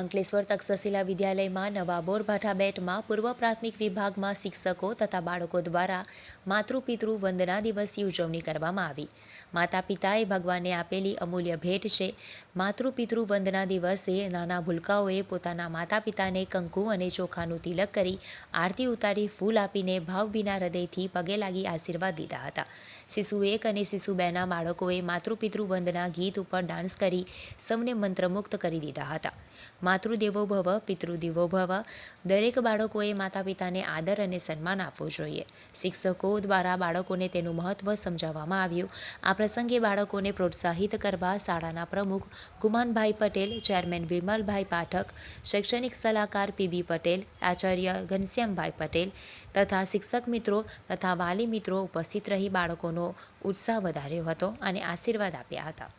અંકલેશ્વર તક્ષશિલા વિદ્યાલયમાં નવા બોરભાઠા બેટમાં પૂર્વ પ્રાથમિક વિભાગમાં શિક્ષકો તથા બાળકો દ્વારા માતૃપિતૃ વંદના દિવસની ઉજવણી કરવામાં આવી. માતા પિતા એ ભગવાનને આપેલી અમૂલ્ય ભેટ છે. માતૃપિતૃ વંદના દિવસે નાના ભૂલકાઓએ પોતાના માતા પિતાને કંકુ અને ચોખાનું તિલક કરી આરતી ઉતારી ફૂલ આપીને ભાવભીના હૃદયથી પગે લાગી આશીર્વાદ દીધા હતા. શિશુ 1 અને શિશુ 2ના બાળકોએ માતૃપિતૃ વંદના ગીત ઉપર ડાન્સ કરી સૌને મંત્રમુગ્ધ કરી દીધા હતા. માતૃદેવો ભવ પિતૃદેવો ભવ. દરેક બાળકોએ માતા પિતાને આદર અને સન્માન આપવું જોઈએ. શિક્ષકો દ્વારા બાળકોને તેનું મહત્ત્વ સમજાવવામાં આવ્યું. આ પ્રસંગે બાળકોને પ્રોત્સાહિત કરવા શાળાના પ્રમુખ ગુમાનભાઈ પટેલ, ચેરમેન વિમલભાઈ પાઠક, શૈક્ષણિક સલાહકાર પીબી પટેલ, આચાર્ય ઘનશ્યામભાઈ પટેલ તથા શિક્ષક મિત્રો તથા વાલી મિત્રો ઉપસ્થિત રહી બાળકોનો ઉત્સાહ વધાર્યો હતો અને આશીર્વાદ આપ્યા હતા.